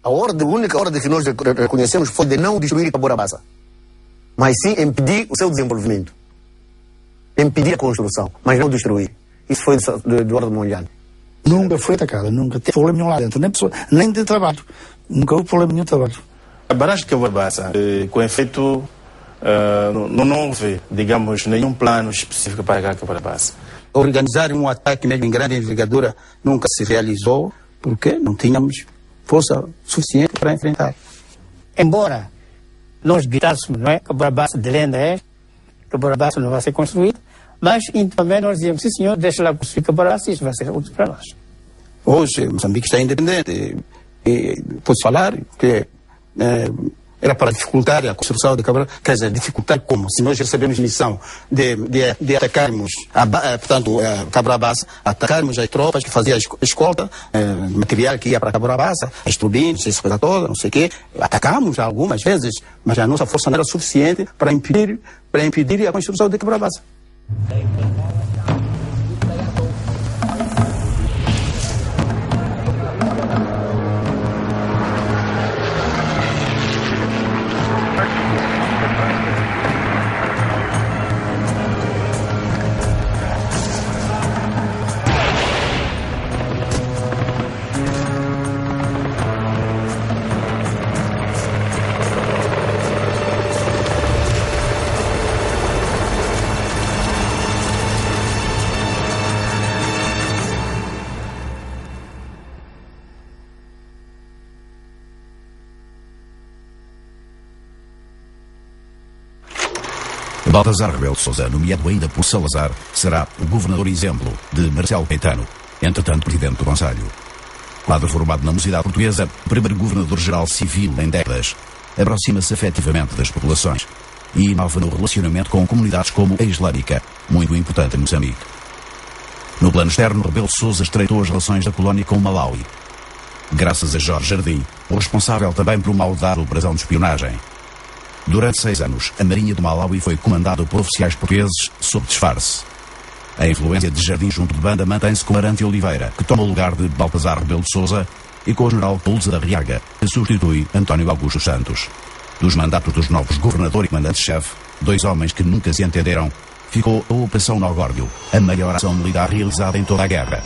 A única ordem que nós reconhecemos foi de não destruir Cabora Bassa, mas sim impedir o seu desenvolvimento. Impedir a construção, mas não destruir. Isso foi de ordem mundial. Nunca foi atacada, nunca teve problema nenhum lá dentro, nem de trabalho. Nunca houve problema nenhum de trabalho. A barragem de Cabora Bassa, com efeito, não houve, digamos, nenhum plano específico para a Cabora Bassa. Organizar um ataque mesmo em grande envergadura nunca se realizou, porque não tínhamos força suficiente para enfrentar. Embora nós gritássemos, não é? Cabora Bassa de lenda é, Cabora Bassa não vai ser construído, mas também nós dizíamos, sim senhor, deixa lá construir Cabora Bassa, isso vai ser útil para nós. Hoje Moçambique está independente, e posso falar que era para dificultar a construção de Cabora Bassa, quer dizer, dificultar como? Se nós recebemos missão de atacarmos, portanto, Cabora Bassa, atacarmos as tropas que faziam a escolta, material que ia para Cabora Bassa, as turbinas, essa coisa toda, não sei o quê, atacamos algumas vezes, mas a nossa força não era suficiente para impedir a construção de Cabora Bassa. Baltazar Rebelo de Sousa, nomeado ainda por Salazar, será o governador exemplo de Marcelo Caetano, entretanto presidente do Conselho. Quadro formado na mocidade portuguesa, o primeiro governador-geral civil em décadas, aproxima-se afetivamente das populações e inova no relacionamento com comunidades como a islâmica, muito importante em Moçambique. No plano externo, Rebelo de Sousa estreitou as relações da colónia com o Malawi, graças a Jorge Jardim, o responsável também por uma audaz operação de espionagem. Durante 6 anos, a Marinha do Malawi foi comandada por oficiais portugueses sob disfarce. A influência de Jardim junto de banda mantém-se com Arante Oliveira, que toma o lugar de Baltazar Rebelo de Sousa, e com o general Pousa da Riaga, que substitui António Augusto Santos. Dos mandatos dos novos governador e comandante-chefe, 2 homens que nunca se entenderam, ficou a Operação Nogórdio, a maior ação militar realizada em toda a guerra,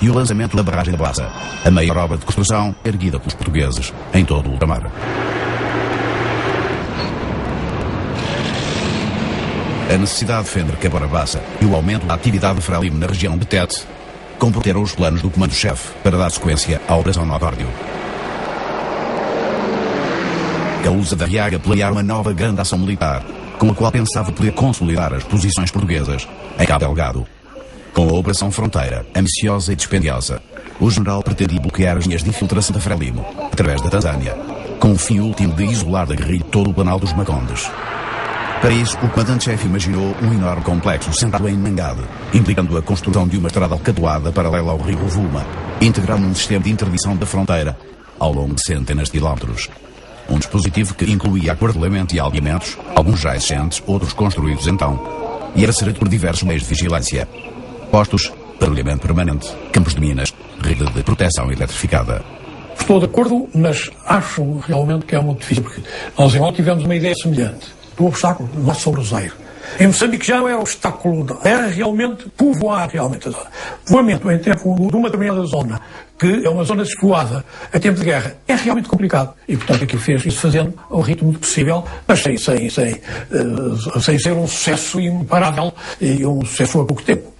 e o lançamento da barragem da Bassa, a maior obra de construção erguida pelos portugueses em todo o ultramar. A necessidade de defender Cabora Bassa e o aumento da atividade de Frelimo na região de Tete comprometeram os planos do comando-chefe para dar sequência à Operação Nogórdio. Pousa da Riaga planeara uma nova grande ação militar, com a qual pensava poder consolidar as posições portuguesas em Cabo Delgado. Com a Operação Fronteira, ambiciosa e dispendiosa, o general pretendia bloquear as linhas de infiltração da Frelimo, através da Tanzânia, com o fim último de isolar da guerrilha todo o Planalto dos Macondes. Para isso, o comandante-chefe imaginou um enorme complexo centrado em Mangade, implicando a construção de uma estrada alcadoada paralela ao rio Rovuma, integrando um sistema de interdição da fronteira ao longo de centenas de quilómetros. Um dispositivo que incluía acordelamento e aldeamentos, alguns já existentes, outros construídos então, e era servido por diversos meios de vigilância: postos, patrulhamento permanente, campos de minas, rede de proteção eletrificada. Estou de acordo, mas acho realmente que é muito difícil, porque nós igual tivemos uma ideia semelhante. O obstáculo não é só o Cruzeiro. Em Moçambique já não era obstáculo, era realmente povoar realmente a zona. Povoamento em tempo de uma determinada zona, que é uma zona despovoada, a tempo de guerra, é realmente complicado. E, portanto, aquilo fez isso fazendo ao ritmo do possível, mas sem ser um sucesso imparável e um sucesso a pouco tempo.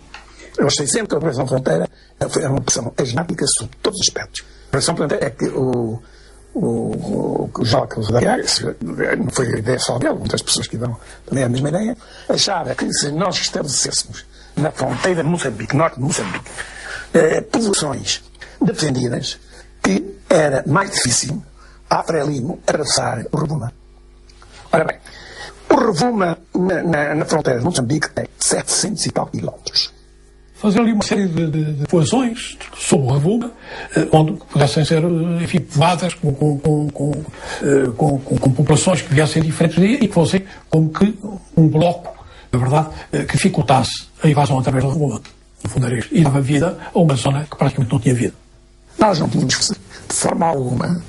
Eu achei sempre que a Operação Fronteira foi uma operação asmática sob todos os aspectos. A Operação Fronteira é que o Joca da Riaga, não foi a ideia só dele, muitas pessoas que dão também a mesma ideia, achava que se nós estabelecêssemos na fronteira de Moçambique, norte de Moçambique, posições defendidas, que era mais difícil a Frelimo atravessar o Rovuma. Ora bem, o Rovuma na fronteira de Moçambique tem 700 e tal quilómetros. Fazer ali uma série de povoações sobre o Rovuma, onde pudessem ser, enfim, povoadas com populações que viessem diferentes e que fossem como que um bloco, na verdade, que dificultasse a invasão através do Rovuma. No fundo era isto. E dava vida a uma zona que praticamente não tinha vida. Nós não tínhamos, de forma alguma,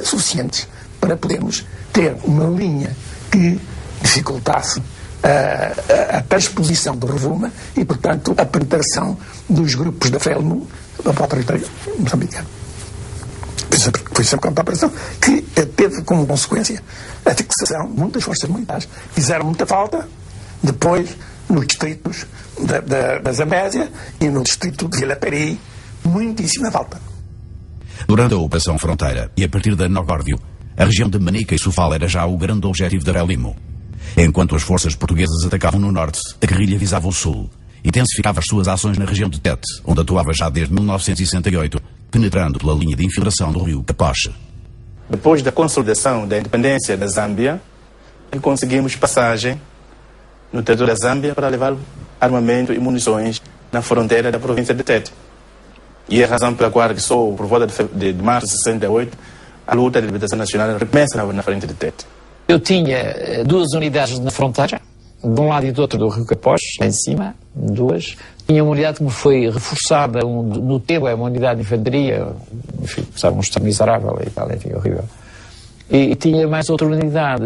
suficientes para podermos ter uma linha que dificultasse a transposição do REVUMA e, portanto, a penetração dos grupos da FRELIMO para o território moçambicano. Foi sempre uma operação que teve como consequência a fixação de muitas forças militares. Fizeram muita falta depois nos distritos da Zambésia e no distrito de Vila Peri, muitíssima falta. Durante a Operação Fronteira e a partir da Nogórdio, a região de Manica e Sofala era já o grande objetivo da FRELIMO. Enquanto as forças portuguesas atacavam no norte, a guerrilha visava o sul, intensificava as suas ações na região de Tete, onde atuava já desde 1968, penetrando pela linha de infiltração do rio Capoche. Depois da consolidação da independência da Zâmbia, conseguimos passagem no território da Zâmbia para levar armamento e munições na fronteira da província de Tete. E é a razão pela qual, só por volta de março de 68, a luta de libertação nacional recomeça na frente de Tete. Eu tinha 2 unidades na fronteira, de um lado e do outro do rio Capoche, lá em cima, 2. Tinha uma unidade que me foi reforçada no Tebo, é uma unidade de infantaria, enfim, sabe, um estado miserável e tal, enfim, horrível. E tinha mais outra unidade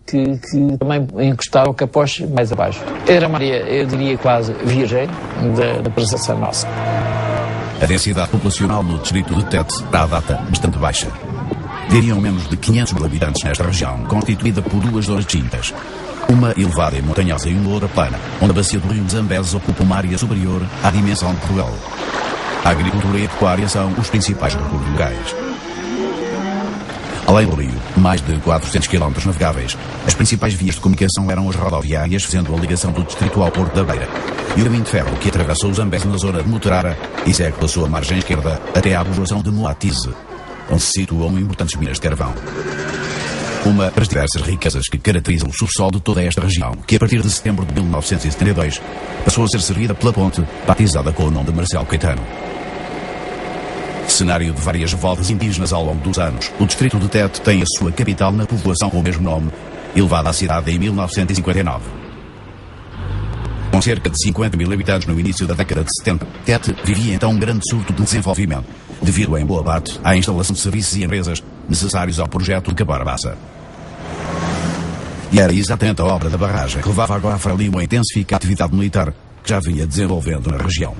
que também encostava ao Capoche mais abaixo. Era uma área, eu diria, quase virgem da presença nossa. A densidade populacional no distrito de Tete está à data bastante baixa. Teriam menos de 500 mil habitantes nesta região, constituída por 2 zonas distintas. Uma elevada e montanhosa e uma outra plana, onde a bacia do rio Zambeze ocupa uma área superior à dimensão de Portugal. A agricultura e a pecuária são os principais recursos locais. Além do rio, mais de 400 km navegáveis, as principais vias de comunicação eram as rodoviárias, fazendo a ligação do distrito ao Porto da Beira, e o caminho de ferro que atravessa o Zambeze na zona de Mutarara e segue pela sua margem esquerda até à população de Moatize, onde se situam importantes minas de carvão. Uma das diversas riquezas que caracterizam o subsolo de toda esta região, que a partir de setembro de 1972 passou a ser servida pela ponte, batizada com o nome de Marcelo Caetano. Cenário de várias revoltas indígenas ao longo dos anos, o distrito de Tete tem a sua capital na povoação com o mesmo nome, elevada à cidade em 1959. Com cerca de 50 mil habitantes no início da década de 70, Tete vivia então um grande surto de desenvolvimento, devido em boa parte à instalação de serviços e empresas necessários ao projeto de Cabora Bassa. E era exatamente a obra da barragem que levava agora a FRELIMO a intensificar a atividade militar que já vinha desenvolvendo na região.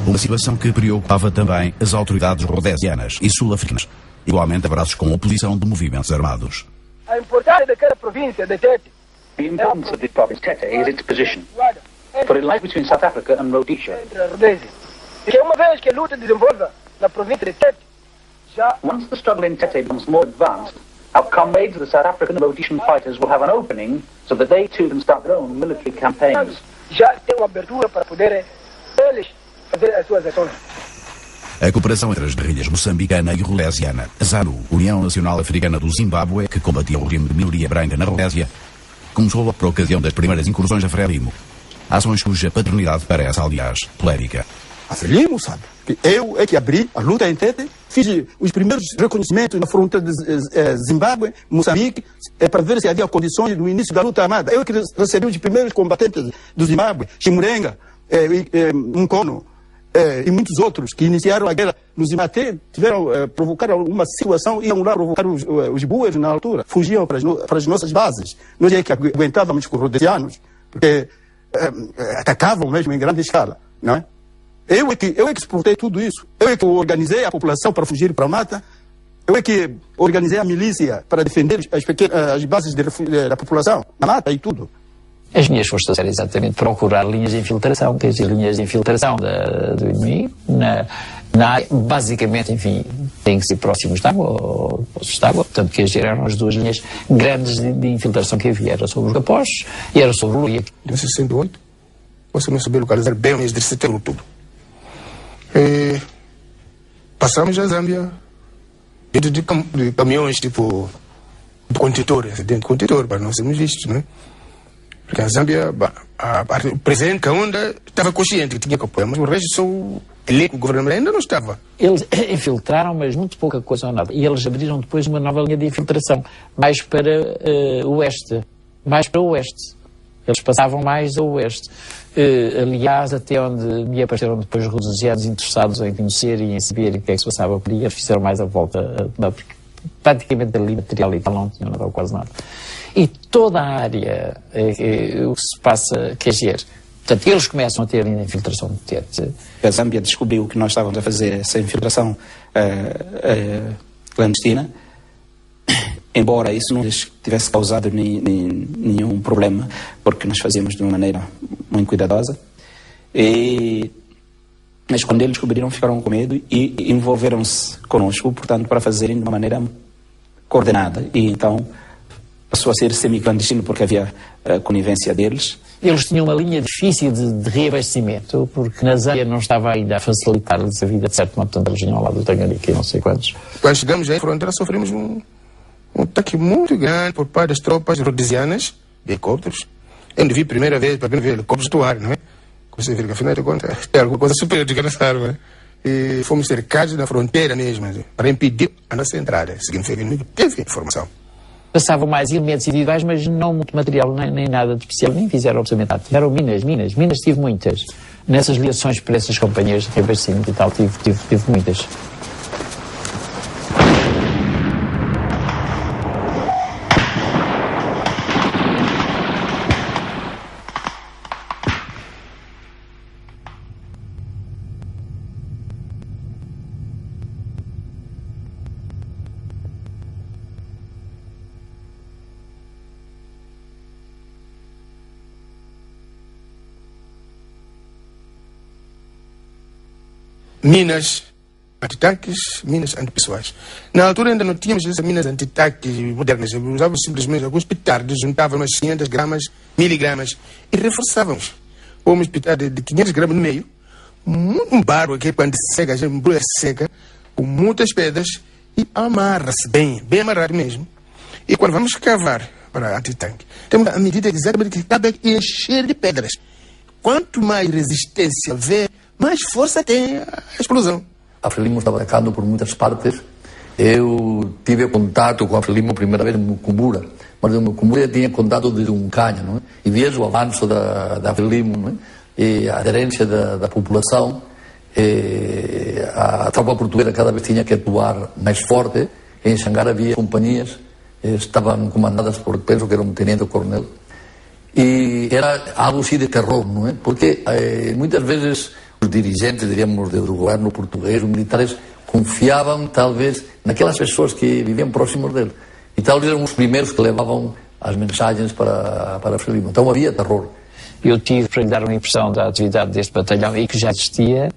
Uma situação que preocupava também as autoridades rodesianas e sul-africanas, igualmente abraços com a oposição de movimentos armados. A importância daquela província de Tete. The importance of this province, Tete, is its position. For it lies between South Africa and Rhodesia. Que uma vez que a luta desenvolva na província de Tete, já... Once the struggle in Tete becomes more advanced, our comrades, the South African and Rhodesian fighters, will have an opening so that they too can start their own military campaigns. Já tem uma abertura para poderem eles fazer as suas ações. A cooperação entre as guerrilhas moçambicana e rhodesiana, a ZANU, União Nacional Africana do Zimbábue, que combatia o regime de minoria branca na Rodésia, começou por ocasião das primeiras incursões da FRELIMO. Ações cuja paternidade parece, aliás, polémica. A FRELIMO sabe que eu é que abri a luta em Tete, fiz os primeiros reconhecimentos na fronteira de Zimbábue, Moçambique, para ver se havia condições no início da luta armada. Eu que recebi os primeiros combatentes do Zimbábue, Chimurenga, Nkono, e muitos outros que iniciaram a guerra no Zimbábue, provocaram uma situação, iam lá provocar os bues na altura, fugiam para as nossas bases. Nós é que aguentávamos com os rodesianos, porque atacavam mesmo em grande escala, não é? Eu é que suportei tudo isso. Eu é que organizei a população para fugir para a mata. Eu é que organizei a milícia para defender as bases da população, na mata e tudo. As minhas forças eram exatamente procurar linhas de infiltração, quer dizer, linhas de infiltração do inimigo, na área, basicamente, enfim, tem que ser próximos de água ou poços de água, portanto, que eram as 2 linhas grandes de infiltração que havia, era sobre os Capoches e era sobre o Luia. Em 68, você não sabia localizar bem o mês de setembro tudo. Passamos a Zâmbia dentro de caminhões, tipo, de contentor, para nós sermos vistos, não é? Porque a Zâmbia, o presidente Kaunda estava consciente que tinha que apoiar, mas o resto só o elenco governamental ainda não estava. Eles infiltraram, mas muito pouca coisa ou nada. E eles abriram depois uma nova linha de infiltração, mais para o oeste. Eles passavam mais a oeste. Aliás, até onde me apareceram depois rhodesianos interessados em conhecer e em saber o que é que se passava por ali, eles fizeram mais a volta, porque praticamente ali material e tal não tinham nada ou quase nada. E toda a área, o que se passa, quer dizer, portanto, eles começam a ter ainda infiltração de Tete. A Zâmbia descobriu que nós estávamos a fazer essa infiltração clandestina, embora isso não tivesse causado nenhum problema, porque nós fazíamos de uma maneira muito cuidadosa. Mas quando eles descobriram, ficaram com medo e envolveram-se conosco, portanto, para fazerem de uma maneira coordenada. E então passou a ser semi-clandestino, porque havia conivência deles. Eles tinham uma linha difícil de reabastecimento, porque na Zâmbia não estava ainda a facilitar-lhes a vida, de certo modo, portanto, eles vinham lá do Tanganica e não sei quantos. Quando chegamos à fronteira, sofremos um ataque muito grande por parte das tropas rhodesianas de helicópteros. Eu vi primeira vez helicópteros do ar, não é? Você vê que afinal de contas é alguma coisa superior de aquela arma. E fomos cercados na fronteira mesmo, para impedir a nossa entrada. Significa que não teve informação. Passavam mais elementos individuais, mas não muito material, nem nada de especial, nem fizeram absolutamente nada. Tiveram minas tive muitas. Nessas ligações para essas companhias de reabastecimento e tal, tive muitas. Minas antitanques, minas antipessoais. Na altura ainda não tínhamos essas minas antitanques modernas. Usávamos simplesmente alguns petardos, juntávamos 500 gramas, miligramas e reforçávamos. Pomos petardo de 500 gramas no meio, um barro aqui quando seca, a gente embrulha seca, com muitas pedras e amarra-se bem amarrado mesmo. E quando vamos cavar para antitanque, temos a medida exatamente que cabe encher de pedras. Quanto mais resistência houver, mais força tem a explosão. A Frelimo estava atacando por muitas partes. Eu tive contato com a Frelimo a primeira vez em Mucumbura, mas em Mucumbura tinha contato desde um canha, não é? E via o avanço da Frelimo, não é? E a aderência da população. A tropa portuguesa cada vez tinha que atuar mais forte. Em Xangar havia companhias, estavam comandadas por, penso que era um tenente-coronel. E era algo assim de terror, não é? Porque muitas vezes os dirigentes, diríamos, do governo português, os militares, confiavam, talvez, naquelas pessoas que viviam próximos dele. E talvez eram os primeiros que levavam as mensagens para Frelimo. Então havia terror. Eu tive, para lhe dar uma impressão da atividade deste batalhão, e que já existia,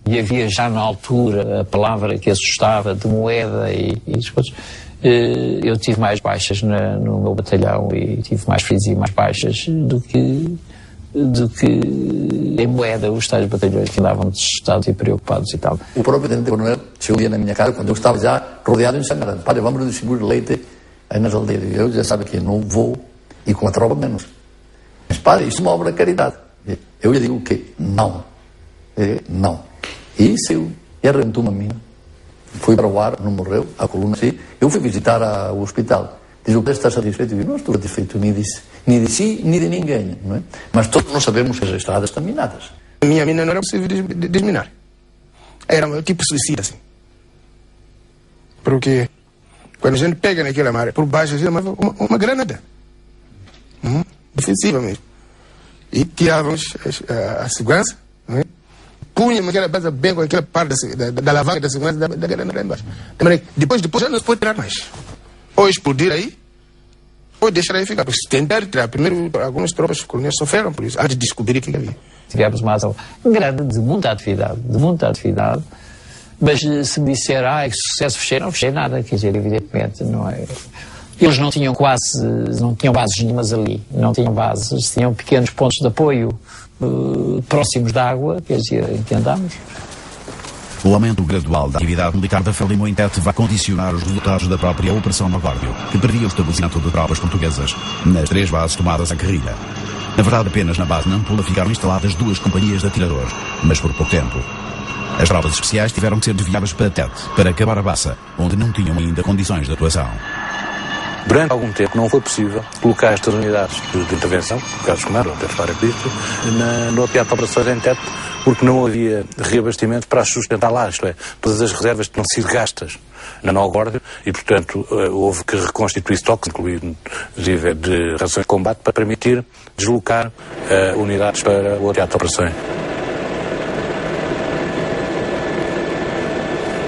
e havia já na altura a palavra que assustava de moeda e as coisas. Eu tive mais baixas no meu batalhão e tive mais feridos e mais baixas do que em moeda os tais batalhões que andavam desestados e preocupados e tal. O próprio tenente-coronel chegou um dia na minha casa, quando eu estava já rodeado em Xangar. Padre, vamos distribuir leite aí nas aldeias. E eu já sabe que não vou, e com a tropa menos. Mas, padre, isso é uma obra de caridade. Eu lhe digo que não. Não. E isso eu arrebentou uma mina. Foi para o ar, não morreu, a coluna sim. Eu fui visitar o hospital. Diz, o que está satisfeito? Eu não estou satisfeito nem de si, nem de ninguém. Não é? Mas todos nós sabemos que as estradas estão minadas. A minha mina não era possível desminar. Era um tipo suicida, assim. Porque quando a gente pega naquela maré, por baixo, a gente chamava uma granada. Defensiva mesmo. E tirávamos a segurança, não é? Punhamos aquela base bem com aquela parte da alavanca da segurança da granada lá embaixo. Depois já não se pode tirar mais. Ou explodir aí, ou deixar aí ficar. Porque se tentar tirar, primeiro algumas tropas coloniais sofreram por isso, antes de descobrir o que havia. Tivemos uma ação grande de muita atividade, mas se me disser, que sucesso fechei, não fechei nada, quer dizer, evidentemente, não é... Eles não tinham bases nenhumas ali, não tinham bases, tinham pequenos pontos de apoio próximos da água, quer dizer, entendamos. O aumento gradual da atividade militar da Frelimo em Tete vai condicionar os resultados da própria Operação Magórdio, que previa o estabelecimento de tropas portuguesas nas 3 bases tomadas à guerrilha. Na verdade, apenas na base Nampula ficaram instaladas 2 companhias de atiradores, mas por pouco tempo. As tropas especiais tiveram que ser desviadas para Tete, para Cabarabaça, onde não tinham ainda condições de atuação. Durante algum tempo não foi possível colocar estas unidades de intervenção, Carlos Comando, até Fara Cristo, no teatro de operações em Tete, porque não havia reabastecimento para as sustentar lá, isto é, todas as reservas tinham sido gastas na Nogórdia e, portanto, houve que reconstituir estoques, incluindo de rações de combate, para permitir deslocar unidades para o teatro de operações.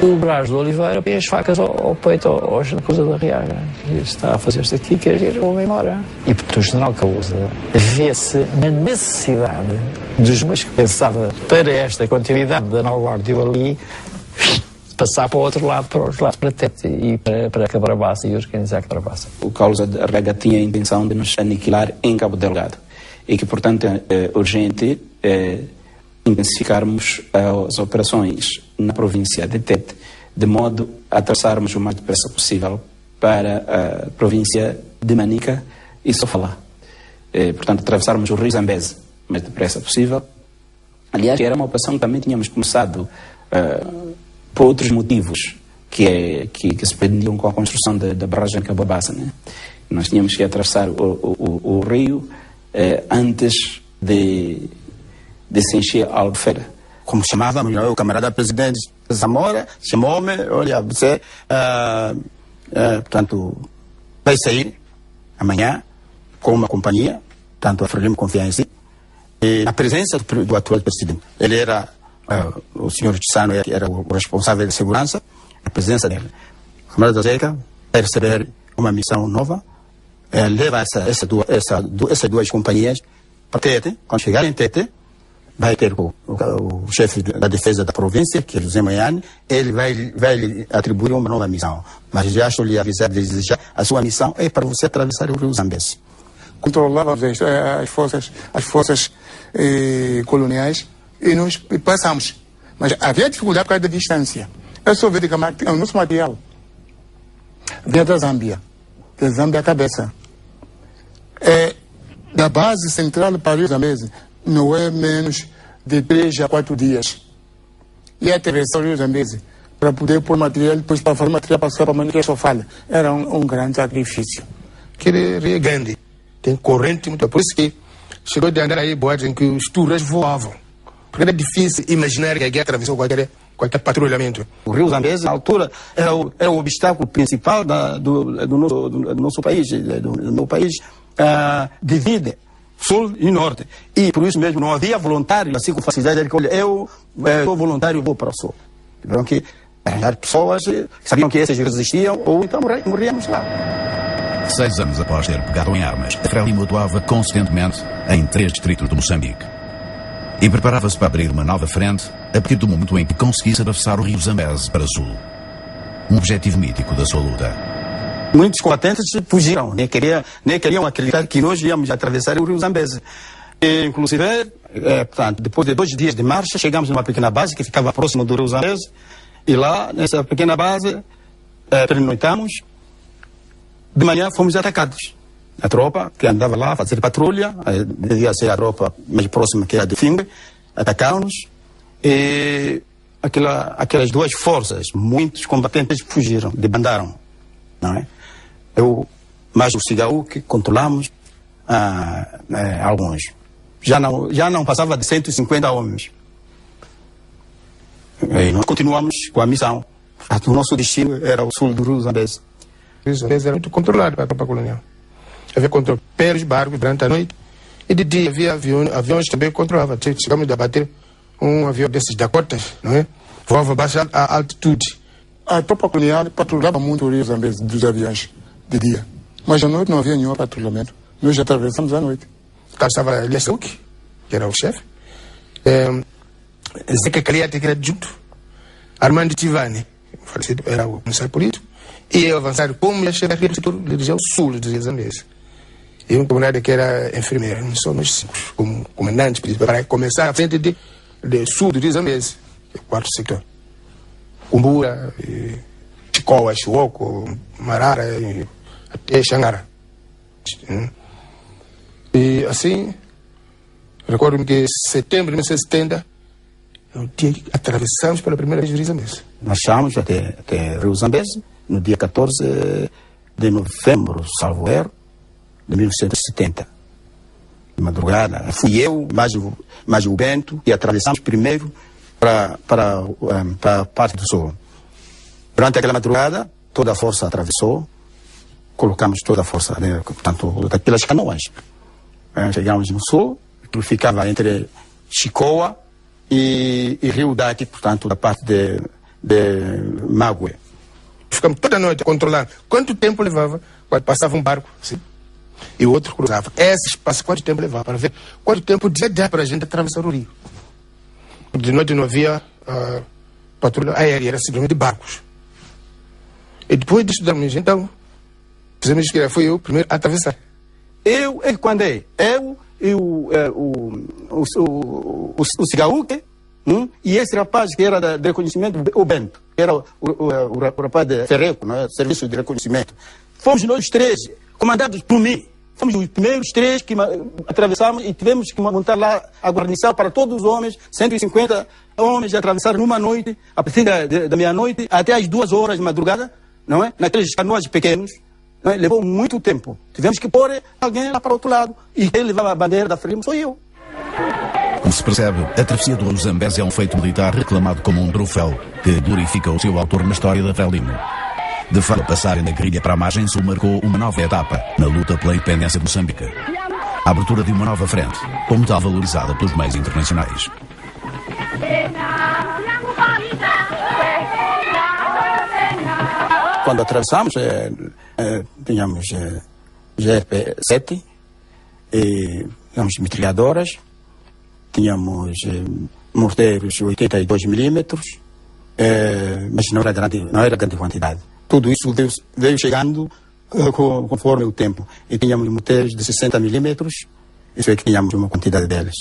O Brás de Oliveira e as facas ao peito, na coisa da Riaga. Ele está a fazer isto aqui, quer ir, vou embora. E porque o general Causa vê-se na necessidade dos meus que pensava para esta continuidade da Nogórdia ali, passar para o outro lado, para Tete e para Cabrabassa e organizar Cabrabassa. O Carlos Arrega tinha a intenção de nos aniquilar em Cabo Delgado e que, portanto, é urgente intensificarmos as operações na província de Tete, de modo a atravessarmos o mais depressa possível para a província de Manica e Sofala. Portanto, atravessarmos o rio Zambeze o mais depressa possível. Aliás, era uma operação que também tínhamos começado por outros motivos que se prendiam com a construção da barragem de Cabrabassa, né? Nós tínhamos que atravessar o rio antes de se encher a Albufeira. Como chamava o camarada presidente Zamora, chamou-me, olha, você, portanto, vai sair amanhã com uma companhia, tanto a Frelimo confia em si, e na presença do atual presidente. Ele era, o senhor Tissano era o responsável de segurança, na presença dele. O camarada Zeca vai receber uma missão nova, leva essas duas companhias para Tete. Quando chegar em Tete, vai ter o chefe da defesa da província, que é José Maiane, ele vai lhe atribuir uma nova missão. Mas já estou lhe avisando, a sua missão é para você atravessar o rio Zambeze. Controlávamos as forças coloniais e nós passamos. Mas havia dificuldade por causa da distância. Eu só vejo que o nosso material vinha da Zâmbia à cabeça. Da base central para o rio Zambeze não é menos de 3 a 4 dias. E atravessar o rio Zambeze para poder pôr material, depois para fazer material para a Manica Sofala. Era um grande sacrifício. Aquele rio é grande, tem corrente muito. Por isso que chegou de andar aí boatos em que os turras voavam. Porque era difícil imaginar que aqui atravessou qualquer patrulhamento. O rio Zambeze, na altura, era o obstáculo principal do nosso país. Do meu país divide sul e norte. E por isso mesmo não havia voluntário, assim com facilidade. Ele olha, eu sou voluntário, vou para o sul. Tiveram que arranjar pessoas que sabiam que essas resistiam, ou então morríamos lá. 6 anos após ter pegado em armas, a Frelimo atuava consistentemente em 3 distritos de Moçambique. E preparava-se para abrir uma nova frente a partir do momento em que conseguisse atravessar o rio Zambeze para sul. Um objetivo mítico da sua luta. Muitos combatentes fugiram, nem queriam acreditar que nós íamos atravessar o rio Zambeze. E, inclusive, portanto, depois de 2 dias de marcha, chegamos numa pequena base que ficava próximo do rio Zambeze. E lá, nessa pequena base, pernoitamos. De manhã fomos atacados. A tropa que andava lá a fazer patrulha, devia ser a tropa mais próxima que era de Fingue, atacaram-nos. E aquelas 2 forças, muitos combatentes fugiram, debandaram. Não é? Mas o Cigaú que controlamos alguns. Já não passava de 150 homens. E nós continuamos com a missão. O nosso destino era o sul do rio Zambeze. O rio Zambeze era muito controlado pela tropa colonial. Havia controle pelos barcos durante a noite. E de dia havia aviões também que controlavam. Chegamos a bater um avião desses Dakotas, não é? Voava baixo a altitude. A tropa colonial patrulhava muito o rio Zambeze dos aviões de dia. Mas à noite não havia nenhum patrulhamento. Nós já atravessamos à noite. Cá estava Lessuki, que era o chefe. Zeca Caliate, que era adjunto. Armando Tivani, falecido, era o comissário político. E eu avançar como ia chegar aqui no dirigir ao sul do Zambeze. E um comunidade que era enfermeira. Não só nós 5, como comandantes, para começar a frente de sul do Zambeze, que é o 4º setor. Kumbura, Chikoa, Chiwoko, Marara, até Xangara. E assim, recordo-me que em setembro de 1970, é o dia que atravessamos pela primeira vez o rio Zambeze. Nós chegamos até o rio Zambeze no dia 14 de novembro, salvo erro, de 1970. De madrugada, fui eu, mais o Bento, e atravessamos primeiro para a parte do sul. Durante aquela madrugada, toda a força atravessou, colocamos toda a força, né, portanto, daquelas canoas. Chegamos no sul, que ficava entre Chicoa e Rio Daqui, portanto, da parte de Mague. Ficamos toda a noite a controlar quanto tempo levava quando passava um barco, assim, e o outro cruzava. Esse espaço, quanto tempo levava, para ver quanto tempo devia dar para a gente atravessar o rio. De noite não havia patrulha aérea, era simplesmente barcos. E depois de estudarmos, então, fizemos isso, que fui eu primeiro a atravessar. Quando é? Eu e o Cigaúque, e esse rapaz que era de reconhecimento, o Bento, que era o rapaz de Ferreco, não é? Serviço de reconhecimento. Fomos nós três, comandados por mim. Fomos os primeiros três que atravessamos e tivemos que montar lá a guarnição para todos os homens, 150 homens, atravessaram numa noite, a partir da meia-noite até às 2 horas de madrugada, não é? Naqueles canoas pequenos. Não é? Levou muito tempo. Tivemos que pôr alguém lá para o outro lado. E quem levava a bandeira da Frelimo sou eu. Como se percebe, a travessia do Rio Zambeze é um feito militar reclamado como um troféu que glorifica o seu autor na história da Frelimo. De fato, a passagem da guerrilha para a margem sul marcou uma nova etapa na luta pela independência de Moçambique. A abertura de uma nova frente, como tal valorizada pelos meios internacionais. Quando atravessamos, tínhamos GP-7, tínhamos metralhadoras, tínhamos morteiros 82 milímetros, mas não era grande quantidade. Tudo isso veio chegando conforme o tempo. E tínhamos morteiros de 60 milímetros, isso é que tínhamos uma quantidade deles.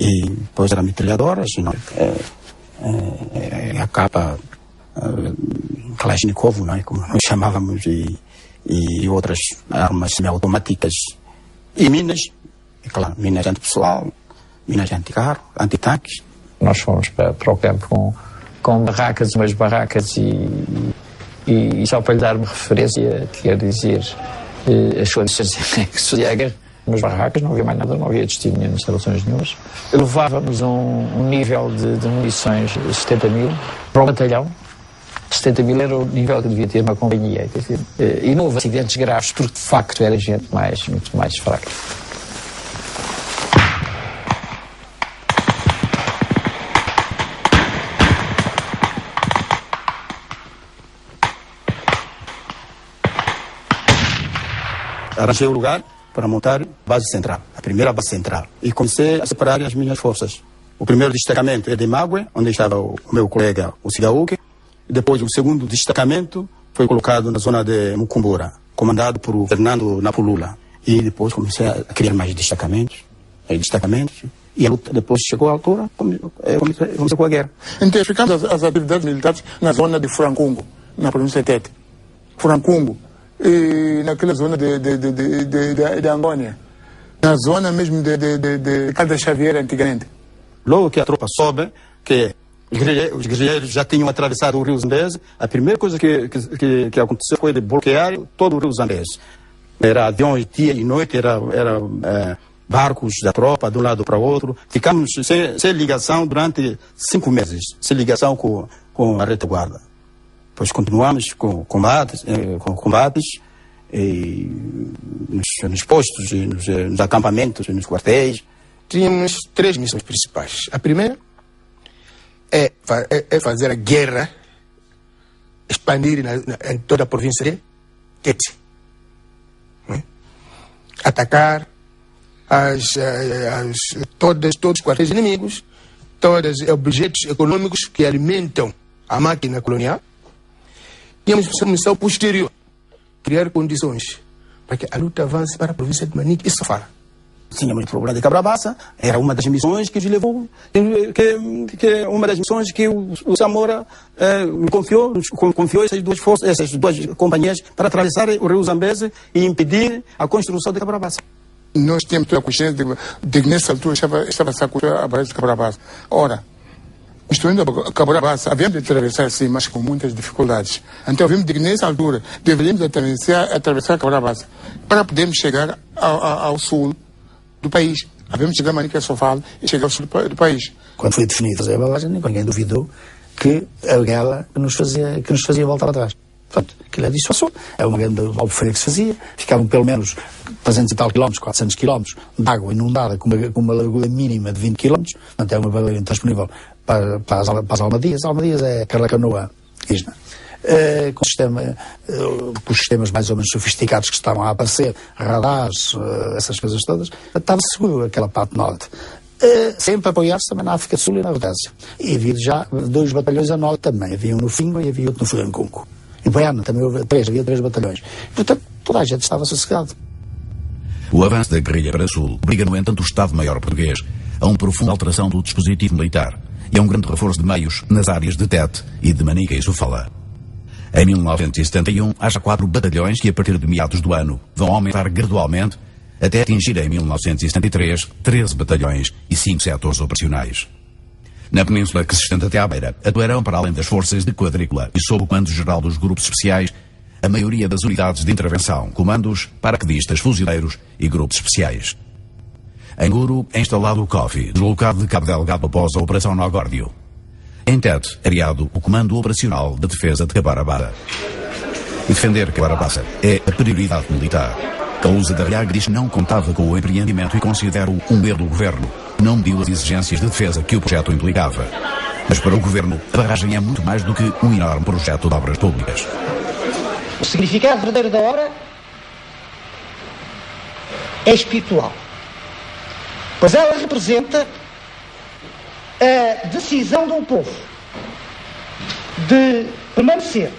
E depois eram metralhadoras, a capa Kalashnikov, não é? Como nós chamávamos, e outras armas semiautomáticas. E minas, é claro, minas antipessoal, minas anticarro, antitanques. Nós fomos para o campo com barracas, umas barracas e só para lhe dar uma referência, quer dizer, as condições de guerra, nas barracas não havia mais nada, não havia destino nem instalações nenhumas. Levávamos um nível de munições 70 mil para o batalhão. 70 mil era o nível que devia ter uma companhia. Quer dizer, e não houve acidentes graves, porque de facto era gente muito mais fraca. Arranjei o lugar para montar a base central, a primeira base central. E comecei a separar as minhas forças. O primeiro destacamento é de Mague, onde estava o meu colega, o Cigaúque. Depois, o segundo destacamento foi colocado na zona de Mucumbura, comandado por Fernando Napulula. E depois comecei a criar mais destacamentos. E a luta depois chegou à altura, começou com a guerra. Intensificamos as atividades militares na zona de Furancungo, na província de Tete. Furancungo. E naquela zona de Angônia, na zona mesmo de Caldas Xavier antigamente. Logo que a tropa sobe, que os guerrilheiros já tinham atravessado o Rio Zambeze, a primeira coisa que aconteceu foi de bloquear todo o Rio Zambeze. Era aviões dia e noite, era barcos da tropa de um lado para o outro. Ficamos sem ligação durante 5 meses, sem ligação com a retaguarda. Depois continuamos com combates nos postos, nos acampamentos, nos quartéis. Tínhamos 3 missões principais. A primeira é fazer a guerra, expandir em toda a província de Tete. Atacar todos os quartéis inimigos, todos os objetos econômicos que alimentam a máquina colonial. Tínhamos uma missão posterior, criar condições para que a luta avance para a província de Manique e Sofala. Tínhamos o problema de Cabrabaça, era uma das missões que nos levou, uma das missões que o Samora me confiou essas duas forças, essas duas companhias para atravessar o Rio Zambeze e impedir a construção de Cabrabaça. Nós tínhamos toda a consciência de que nessa altura estava a construir a barragem de Cabrabaça. Ora, construindo a Cabora Bassa, havíamos de atravessar sim, mas com muitas dificuldades. Então vimos que nessa altura deveríamos atravessar a Cabora Bassa para podermos chegar ao sul do país. Havíamos de chegar a Manica Sofala e chegar ao sul do país. Quando foi definido fazer a barragem, ninguém duvidou que a guerra que nos fazia voltar atrás. Portanto, aquilo é dissuasão. É uma grande albufeira que se fazia. Ficavam pelo menos 300 e tal quilómetros, 400 quilómetros de água inundada com uma largura mínima de 20 quilómetros. Portanto, é uma barreira disponível para as Almadias. Almadias é aquela canoa isna. Com os sistemas mais ou menos sofisticados que estavam a aparecer, radares, essas coisas todas, estava seguro aquela parte norte. Sempre apoiar-se também na África do Sul e na Rodésia. E havia já 2 batalhões a norte também. Havia um no Fingo e havia outro no Furancunco. Em Baiana também havia 3 batalhões. Portanto, toda a gente estava sossegado. O avanço da guerrilha para o sul obriga, no entanto, o Estado-Maior português a uma profunda alteração do dispositivo militar e a um grande reforço de meios nas áreas de Tete e de Manica e Sofala. Em 1971, há já 4 batalhões que, a partir de meados do ano, vão aumentar gradualmente até atingir, em 1973, 13 batalhões e 5 setores operacionais. Na península que se estende até à beira, atuarão, para além das forças de quadrícula e sob o comando-geral dos grupos especiais, a maioria das unidades de intervenção, comandos, paraquedistas, fuzileiros e grupos especiais. Em Guru é instalado o COFI, deslocado de Cabo Delgado após a Operação Nogórdio. Em Tete, criado o Comando Operacional de Defesa de Cabora Bassa. E defender Cabora Bassa é a prioridade militar. Calusa da Riaga diz que não contava com o empreendimento e considera-o um erro do governo. Não mediu as exigências de defesa que o projeto implicava. Mas para o governo, a barragem é muito mais do que um enorme projeto de obras públicas. O significado verdadeiro da obra é espiritual. Pois ela representa a decisão de um povo de permanecer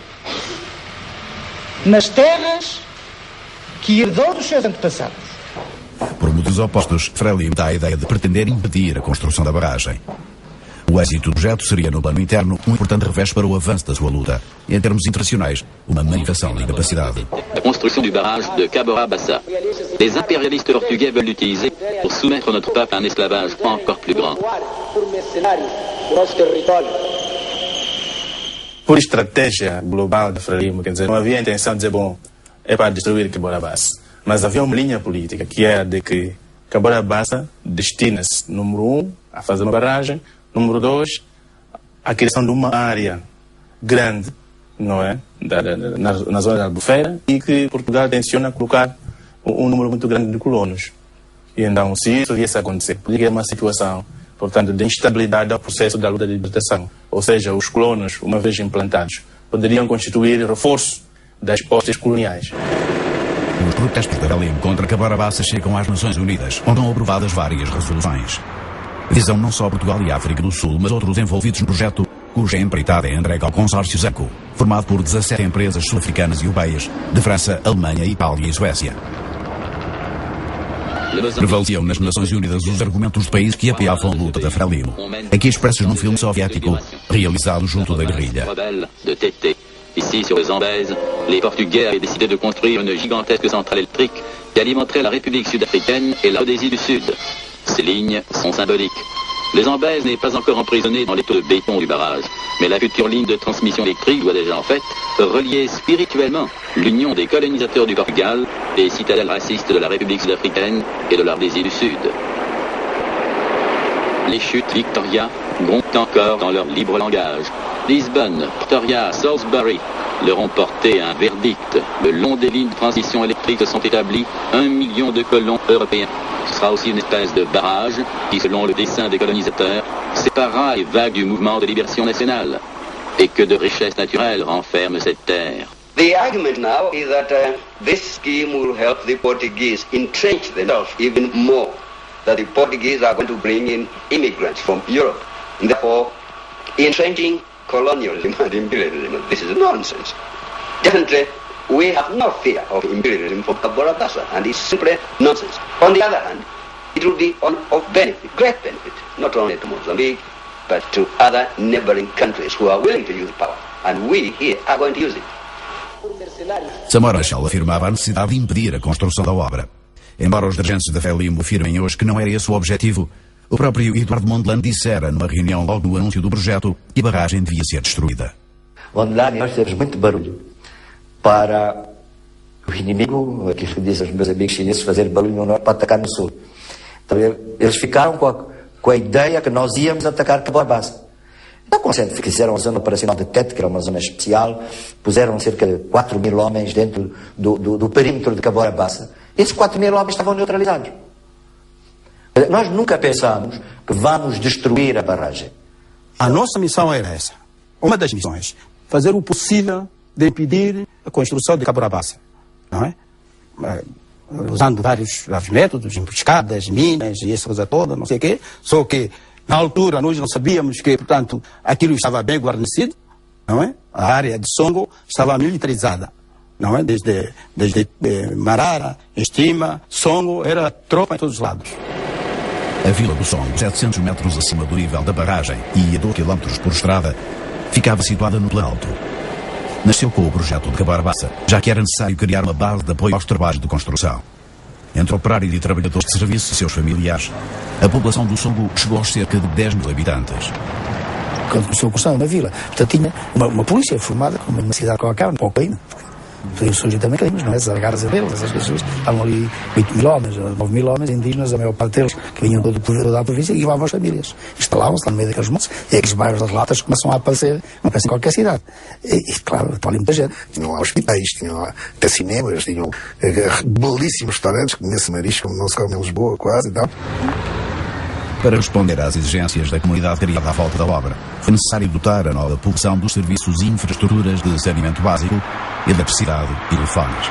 nas terras que herdou dos seus antepassados. Por motivos opostos, Frelimo dá a ideia de pretender impedir a construção da barragem. O êxito do projeto seria, no plano interno, um importante revés para o avanço da sua luta. E, em termos internacionais, uma manifestação de incapacidade. La construction du barrage de Cabora Bassa. Les impérialistes portugais veulent l'utiliser pour soumettre notre peuple à un esclavage encore plus grand. Por estratégia global de Frelimo, quer dizer, não havia a intenção de dizer, bom, é para destruir Cabora Bassa. Mas havia uma linha política que era de que Cabora Bassa destina-se, número 1, a fazer uma barragem, número 2, a criação de uma área grande, não é? Na zona da Albufeira, e que Portugal tenciona colocar um número muito grande de colonos. E então, se isso viesse a acontecer, poderia uma situação, portanto, de instabilidade ao processo da luta de libertação. Ou seja, os colonos, uma vez implantados, poderiam constituir reforço das posses coloniais. Os protestos da Frelimo contra Cabora Bassa chegam às Nações Unidas, onde são aprovadas várias resoluções. Visam não só Portugal e a África do Sul, mas outros envolvidos no projeto, cuja empreitada é entregue ao consórcio ZECO, formado por 17 empresas sul-africanas e europeias, de França, Alemanha, Itália e Suécia. Prevaleciam nas Nações Unidas os argumentos do país que apoiavam a luta da Frelimo, aqui expressos num filme soviético realizado junto da guerrilha. Ici, sur le Zambèze, les Portugais avaient décidé de construire une gigantesque centrale électrique qui alimenterait la République sud-africaine et la Rhodésie du Sud. Ces lignes sont symboliques. Le Zambèze n'est pas encore emprisonné dans les taux de béton du barrage, mais la future ligne de transmission électrique doit déjà en fait relier spirituellement l'union des colonisateurs du Portugal, des citadelles racistes de la République sud-africaine et de la Rhodésie du Sud. Les chutes Victoria grondent encore dans leur libre langage. Lisbonne, Pretoria, Salisbury leur ont porté un verdict. Le long des lignes de transmission électrique se sont établis 1 million de colons européens. Ce sera aussi une espèce de barrage qui, selon le dessein des colonisateurs, séparera les vagues du mouvement de libération nationale. Et que de richesses naturelles renferme cette terre. The argument now is that this scheme will help the Portuguese entrench themselves even more. That the Portuguese are going to bring in immigrants from Europe. And therefore, entrenching colonialism and imperialism. This is nonsense. Definitely, we have no fear of imperialism from Cabora Bassa, and it's simply nonsense. On the other hand, it will be of benefit, great benefit, not only to Mozambique, but to other neighboring countries who are willing to use power. And we here are going to use it. Samora Machel afirmava a necessidade de impedir a construção da obra. Embora os dirigentes da Frelimo afirmem hoje que não era esse o objetivo, O próprio Eduardo Mondlane dissera numa reunião logo no anúncio do projeto que a barragem devia ser destruída. Mondlane, nós fizemos muito barulho para o inimigo, aquilo que dizem os meus amigos chineses, fazer barulho no norte para atacar no sul. Então eles ficaram com a ideia que nós íamos atacar Cabora Bassa. Não consente, fizeram a zona operacional de Tete, que era uma zona especial, puseram cerca de 4.000 homens dentro do perímetro de Cabora Bassa. Esses 4.000 homens estavam neutralizados. Nós nunca pensámos que vamos destruir a barragem. A nossa missão era essa. Uma das missões, fazer o possível de impedir a construção de Cabora Bassa. Não é? Usando vários métodos, emboscadas, minas e essa coisa toda, não sei o quê. Só que, na altura, nós não sabíamos que, portanto, aquilo estava bem guarnecido, não é? A área de Songo estava militarizada, não é? Desde Marara, Estima, Songo, era tropa em todos os lados. A Vila do Songo, 700 metros acima do nível da barragem e a 2 km por estrada, ficava situada no Planalto. Nasceu com o projeto de Cabora Bassa, já que era necessário criar uma base de apoio aos trabalhos de construção. Entre operários e trabalhadores de serviço e seus familiares, a população do Songo chegou aos cerca de 10.000 habitantes. Quando começou a construção na vila, portanto tinha uma polícia formada, como uma cidade qualquer, um pouco ainda. Podiam surgir também crimes, não é? As garras deles, essas pessoas. Estavam ali 8.000 homens, 9.000 homens indígenas, a maior parte deles, que vinham todo da província e levavam as famílias. Instalavam-se lá no meio daqueles montes e aqueles bairros das latas começam a aparecer, não aparecem em qualquer cidade. E claro, está ali muita gente. Tinham lá hospitais, tinham lá até cinemas, tinham belíssimos restaurantes, como nesse marisco, como não se come em Lisboa, quase e tal. Para responder às exigências da comunidade criada à volta da obra, foi necessário dotar a nova população dos serviços e infraestruturas de saneamento básico, eletricidade e telefones.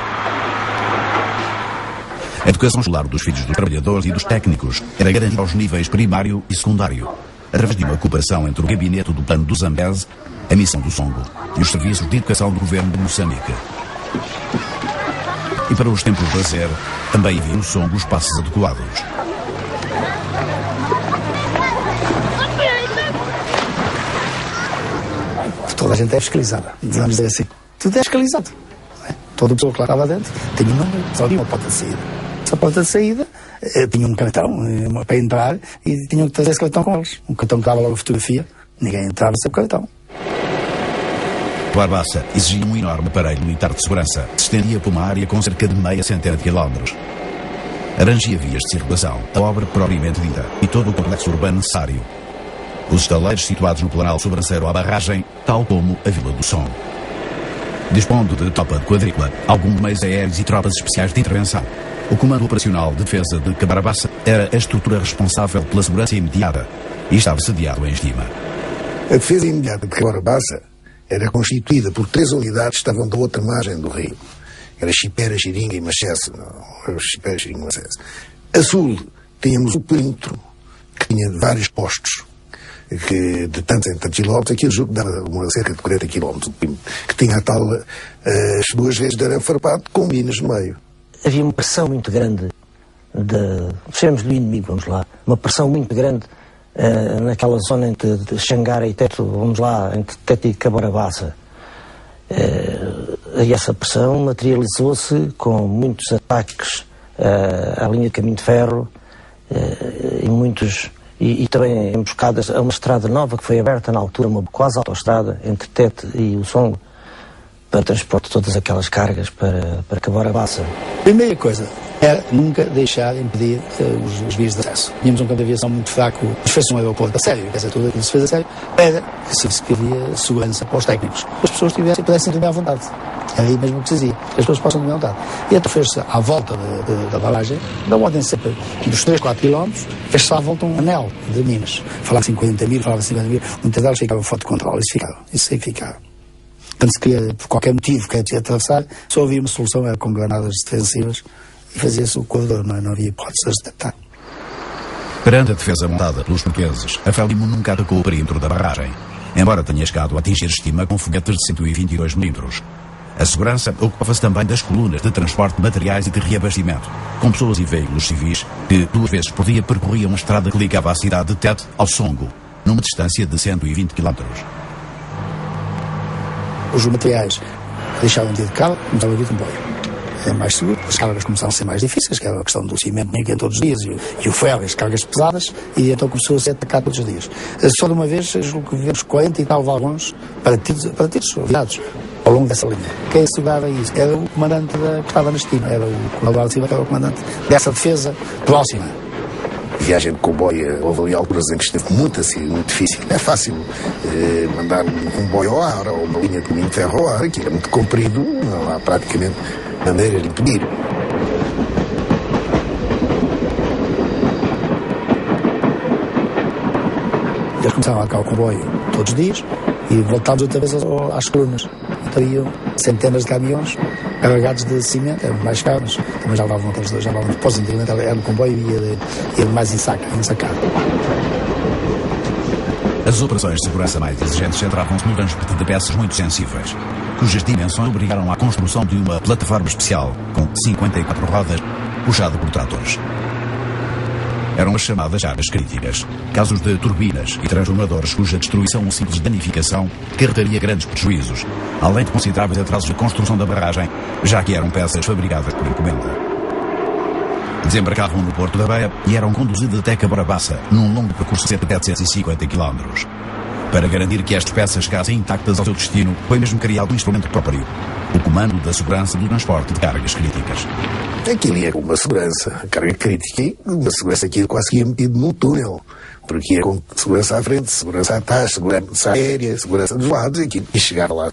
A educação escolar dos filhos dos trabalhadores e dos técnicos era garantida aos níveis primário e secundário, através de uma cooperação entre o gabinete do Plano do Zambeze, a Missão do Songo e os serviços de educação do governo de Moçambique. E para os templos de lazer, também havia no Songo espaços adequados. Toda a gente é fiscalizada. Vamos dizer assim, tudo é fiscalizado. É? Toda a pessoa que lá estava dentro tinha um número, só tinha uma porta de saída. Essa porta de saída tinha um cartão para entrar e tinham que trazer esse cartão com eles. Um cartão que dava logo a fotografia, ninguém entrava sem o cartão. Cabora Bassa exigia um enorme aparelho militar de segurança que se estendia por uma área com cerca de meia centena de quilómetros. Abrangia vias de circulação, a obra propriamente dita e todo o complexo urbano necessário. Os estaleiros situados no planalto sobranceiro à barragem, tal como a Vila do Songo. Dispondo de tropa de quadrícula, alguns meios aéreos e tropas especiais de intervenção, o Comando Operacional de Defesa de Cabora Bassa era a estrutura responsável pela segurança imediata e estava sediado em Estima. A defesa imediata de Cabora Bassa era constituída por 3 unidades que estavam da outra margem do rio. Era Chipera, Xiringa e Machesse. Chipera, Xiringa e Machesse. A sul tínhamos o perímetro, que tinha vários postos, que de tantos em tantos quilómetros, aquilo julgo que dava cerca de 40 quilómetros, que tinha a tal as 2 vezes de arame farpado com minas no meio. Havia uma pressão muito grande, chamemos do inimigo, vamos lá, uma pressão muito grande naquela zona entre Xangara e Teto, vamos lá, entre Teto e Cabora Bassa. E essa pressão materializou-se com muitos ataques à linha de caminho de ferro e muitos... E também emboscadas a uma estrada nova que foi aberta na altura, uma quase autoestrada entre Tete e o Songo, para transporte de todas aquelas cargas para Cabora Bassa. Primeira coisa era nunca deixar impedir os vias de acesso. Tínhamos um campo de aviação muito fraco, mas fez um aeroporto a sério, quer dizer, tudo aquilo se fez a sério, era que havia segurança para os técnicos. As pessoas pudessem dormir à vontade. Era aí mesmo que se dizia, que as pessoas possam dormir à vontade. E então fez-se à volta da barragem, da ordem sempre dos 3, 4 quilómetros, fez-se à volta um anel de minas. Falava-se em 40.000, falava-se em 50.000, muitas delas ficavam fora de controle, isso aí ficava. Quando se queria, por qualquer motivo, que tinha atravessar, só havia uma solução, era com granadas defensivas, e fazia-se o corredor, não havia hipóteses de tentar. Perante a defesa montada pelos portugueses, a Frelimo nunca atacou o perímetro da barragem, embora tenha chegado a atingir Estima com foguetes de 122 milímetros. A segurança ocupava-se também das colunas de transporte de materiais e de reabastecimento, com pessoas e veículos civis que 2 vezes por dia percorriam uma estrada que ligava a cidade de Tete ao Songo, numa distância de 120 quilómetros. Os materiais deixavam de ir de carro, começavam a vir de comboio. é mais seguro. As cargas começaram a ser mais difíceis, que era a questão do cimento ninguém todos os dias, e o ferro, as cargas pesadas, e então começou a ser atacado todos os dias. Só de uma vez, julgo que vivemos 40 e tal vagões para tiros virados ao longo dessa linha. Quem segurava isso era o comandante que estava na esquina, era o Coronel Silva, que era o comandante dessa defesa próxima. Viagem de comboio, houve ali alturas em que esteve muito assim, muito difícil. É fácil mandar um comboio ao ar ou uma linha de caminho de ferro ao ar, que é muito comprido, não há praticamente maneira de impedir. Eles começaram a arcar o comboio todos os dias e voltámos outra vez às colunas. Então iam centenas de caminhões carregados de cimento, eram mais caros, também já levavam aqueles dois, já levavam depois, antigamente era no comboio e ia mais ensacado. As operações de segurança mais exigentes centravam-se no transporte de peças muito sensíveis, cujas dimensões obrigaram à construção de uma plataforma especial, com 54 rodas, puxada por tratores. Eram as chamadas áreas críticas, casos de turbinas e transformadores cuja destruição ou simples danificação carregaria grandes prejuízos, além de consideráveis atrasos de construção da barragem, já que eram peças fabricadas por encomenda. Desembarcavam no Porto da Beira e eram conduzidas até Caborabaça, num longo percurso de cerca de 750 km. Para garantir que estas peças chegassem intactas ao seu destino, foi mesmo criado um instrumento próprio, o Comando da Segurança do Transporte de Cargas Críticas. Aquilo ia com uma segurança, a carga crítica, e uma segurança que quase que ia metido num túnel, porque ia com segurança à frente, segurança atrás, segurança aérea, segurança dos lados, e chegava lá.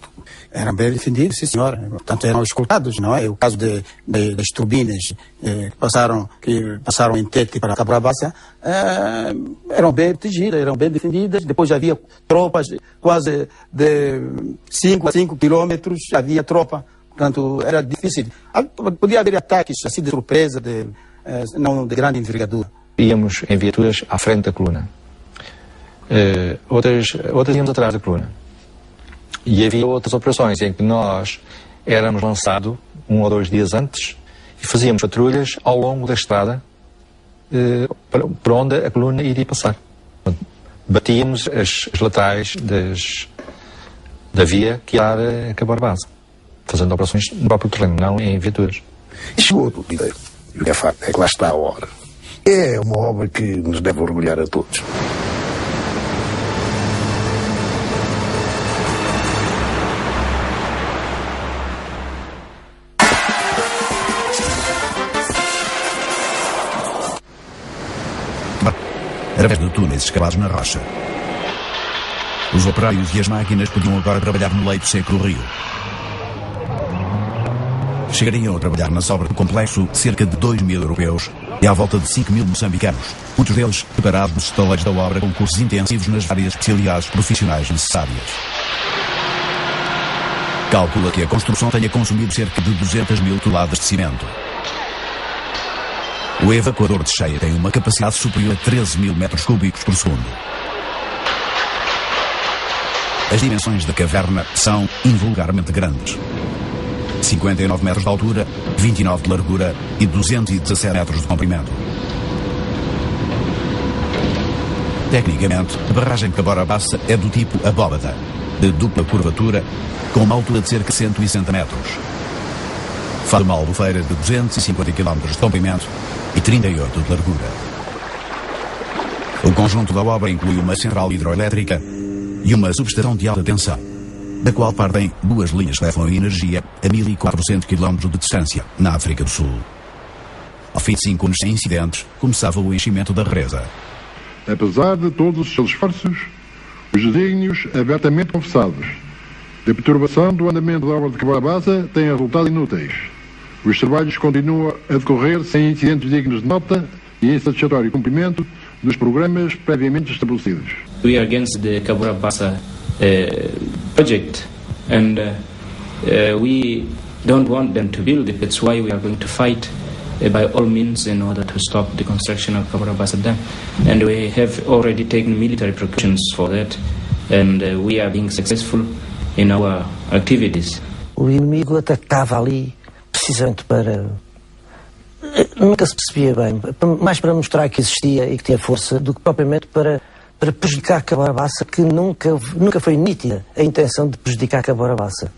Eram bem defendidos, sim senhor. Portanto, eram escoltados, não é? O caso das turbinas que passaram em Tete para Caborabaça, eram bem protegidas, eram bem defendidas. Depois havia tropas quase de 5 a 5 quilômetros, havia tropa. Portanto, era difícil. Podia haver ataques assim de surpresa, não de grande envergadura. Íamos em viaturas à frente da coluna. Outras íamos atrás da coluna. E havia outras operações em que nós éramos lançados 1 ou 2 dias antes e fazíamos patrulhas ao longo da estrada para onde a coluna iria passar. Batíamos as laterais da via que ia a Caborabaça, fazendo operações no próprio terreno, não em viaturas. E chegou tudo inteiro. E o que é facto é que lá está a obra. É uma obra que nos deve orgulhar a todos. Através de túneis escavados na rocha. Os operários e as máquinas podiam agora trabalhar no leito seco do rio. Chegariam a trabalhar na obra do complexo cerca de 2.000 europeus e à volta de 5.000 moçambicanos, muitos deles preparados nos estaleiros da obra com cursos intensivos nas várias especialidades profissionais necessárias. Calcula que a construção tenha consumido cerca de 200.000 toneladas de cimento. O evacuador de cheia tem uma capacidade superior a 13.000 metros cúbicos por segundo. As dimensões da caverna são invulgarmente grandes. 59 metros de altura, 29 de largura e 217 metros de comprimento. Tecnicamente, a barragem de Caborabaça é do tipo abóbada, de dupla curvatura, com uma altura de cerca de 160 metros. Faz uma albufeira de 250 km de comprimento e 38 de largura. O conjunto da obra inclui uma central hidroelétrica e uma subestação de alta tensão, da qual partem 2 linhas que levam a energia a 1.400 km de distância, na África do Sul. Ao fim de 5 anos sem incidentes, começava o enchimento da represa. Apesar de todos os seus esforços, os desígnios abertamente confessados de perturbação do andamento da obra de Caborabaça têm resultado inúteis. Os trabalhos continuam a decorrer sem incidentes dignos de nota e em satisfatório cumprimento dos programas previamente estabelecidos. We are against the Caborabaça project and we don't want them to build it. That's why we are going to fight by all means in order to stop the construction of Caborabaça Dam. And we have already taken military precautions for that and we are being successful in our activities. O inimigo atacava ali precisamente para... Nunca se percebia bem, mais para mostrar que existia e que tinha força do que propriamente para prejudicar a Caborabaça, que nunca foi nítida a intenção de prejudicar a Caborabaça.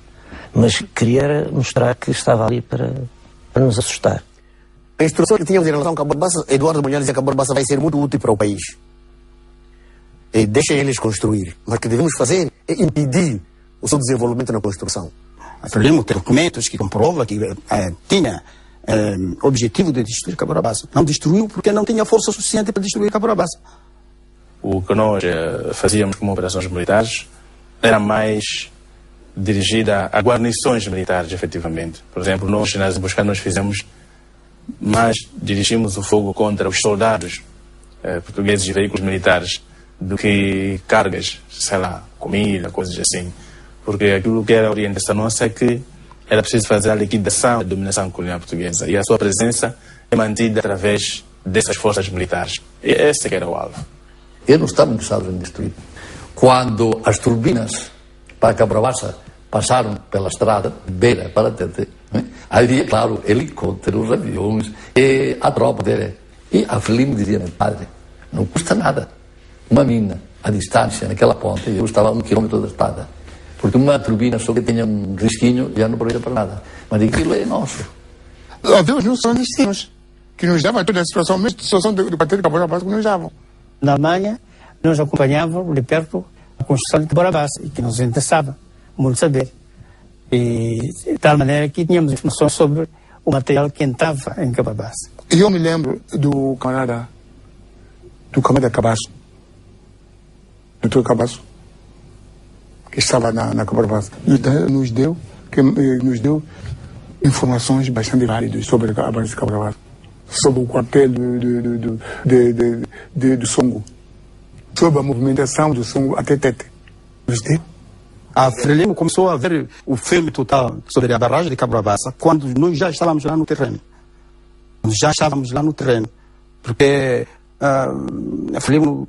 Mas queria mostrar que estava ali para para nos assustar. A instrução que tínhamos em relação a Cabo Bassa, Eduardo Munhoz dizia que Cabo Bassa vai ser muito útil para o país. E deixem eles construir. Mas o que devemos fazer é impedir o seu desenvolvimento na construção. A Frelimo tem documentos que comprovam que tinha o objetivo de destruir Cabo Bassa. Não destruiu porque não tinha força suficiente para destruir Cabo Bassa. O que nós fazíamos como operações militares era mais dirigida a guarnições militares, efetivamente. Por exemplo, nós nas emboscadas nós fizemos, mas dirigimos o fogo contra os soldados portugueses e veículos militares do que cargas, sei lá, comida, coisas assim. Porque aquilo que era a orientação nossa é que era preciso fazer a liquidação da dominação colonial portuguesa e a sua presença é mantida através dessas forças militares. E esse que era o alvo. Eu não estava interessado em destruir. Quando as turbinas para Cabo Bassa passaram pela estrada, beira para Tete, havia, claro, helicópteros, aviões, e a tropa dele. E a Frelimo dizia-me, padre, não custa nada. Uma mina, a distância, naquela ponte, eu estava a 1 quilômetro da estrada. Porque uma turbina só que tinha um risquinho já não servia para nada. Mas aquilo é nosso. Deus não são destinos que nos davam toda a situação, mesmo a situação do partido de Cabo Bassa que nos davam. Na Alemanha, nós acompanhávamos de perto a construção de Cabo Bassa e que nos interessava muito saber. E de tal maneira que tínhamos informações sobre o material que entrava em Cabo Bassa. E eu me lembro do camarada Cabasso, doutor Cabasso, que estava na Cabo Bassa, nos deu informações bastante válidas sobre a base de Cabo Bassa, sobre o quartel do Songo, sobre a movimentação do Songo até Tete. Nos deu. A Frelimo começou a ver o filme total sobre a barragem de Cabo Bassa quando nós já estávamos lá no terreno. Porque a Frelimo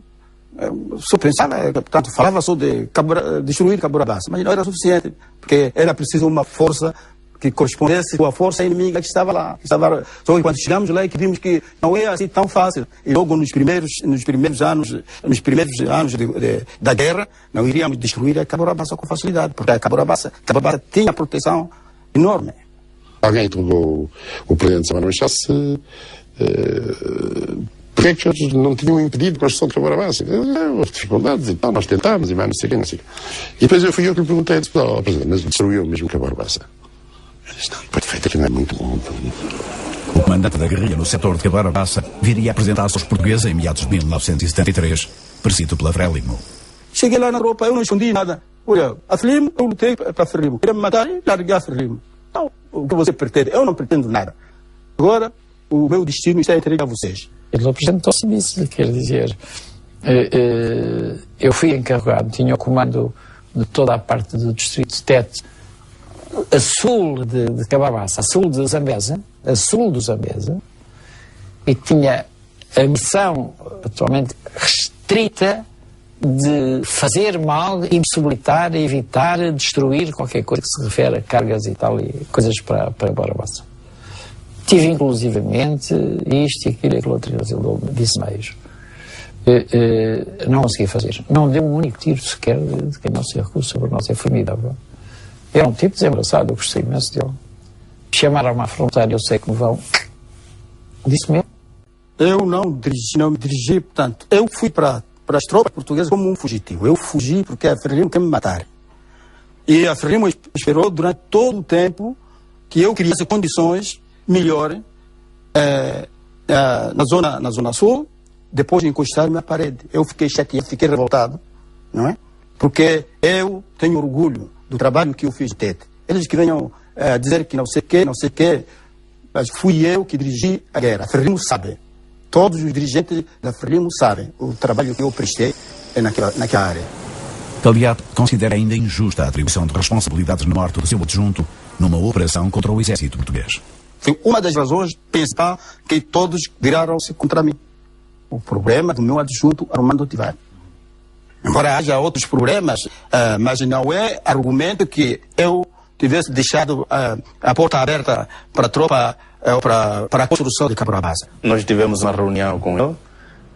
só pensava, portanto, falava só de destruir Cabo Bassa, mas não era suficiente, porque era preciso uma força que correspondesse com a força inimiga que estava lá. Só que quando chegamos lá é que vimos que não é assim tão fácil. E logo nos primeiros anos da guerra, não iríamos destruir a Cabo Bassa com facilidade, porque a Cabo Bassa tinha proteção enorme. Alguém interrogou o presidente Samuel Machado porque é que eles não tinham impedido a construção de Cabo Bassa? As dificuldades e tal, nós tentámos e mais não sei o que. E depois fui eu que lhe perguntei, presidente, mas destruiu mesmo Cabo Bassa? Ele disse, não, perfeito, que não é muito bom. O comandante da guerrilha no setor de Cabo Bassa viria a apresentar-se aos portugueses em meados de 1973, presidido pela Frelimo. Cheguei lá na Europa, eu não escondi nada. Olha, a Frelimo, eu lutei para a Frelimo. Queria me matar e larguei a Frelimo. Então, o que você pretende? Eu não pretendo nada. Agora, o meu destino está entregue a vocês. Ele apresentou-se nisso, quer dizer, eu fui encarregado, tinha o comando de toda a parte do distrito de Tete, a sul de Cabo Bassa, a sul do Zambeza, e tinha a missão atualmente restrita de fazer mal, impossibilitar, evitar, destruir qualquer coisa que se refere a cargas e tal, e coisas para Cabo Bassa. Tive inclusivamente isto e aquilo e aquilo outro, ele disse meios. Não consegui fazer. Não deu um único tiro sequer de quem não se recurso sobre nós. É formidável. Era um tipo desembaraçado, eu gostei imenso dele. Chamaram-me à fronteira, eu sei que me vão. Disse mesmo. Eu não me dirigi, portanto, eu fui para as tropas portuguesas como um fugitivo. Eu fugi porque a Frelimo quer me matar. E a Frelimo esperou durante todo o tempo que eu criasse condições melhores na zona sul, depois de encostar-me à parede. Eu fiquei chateado, fiquei revoltado, não é? Porque eu tenho orgulho do trabalho que eu fiz de Tete. Eles que venham dizer que não sei o quê, mas fui eu que dirigi a guerra. A Frelimo sabe. Todos os dirigentes da Frelimo sabem o trabalho que eu prestei naquela área. Taliato considera ainda injusta a atribuição de responsabilidades na morte do seu adjunto numa operação contra o exército português. Foi uma das razões pensar que todos viraram-se contra mim. O problema do meu adjunto Armando Tivani. Embora haja outros problemas, mas não é argumento que eu tivesse deixado a porta aberta para a tropa, para a construção de Cabo Bassa. Nós tivemos uma reunião com ele,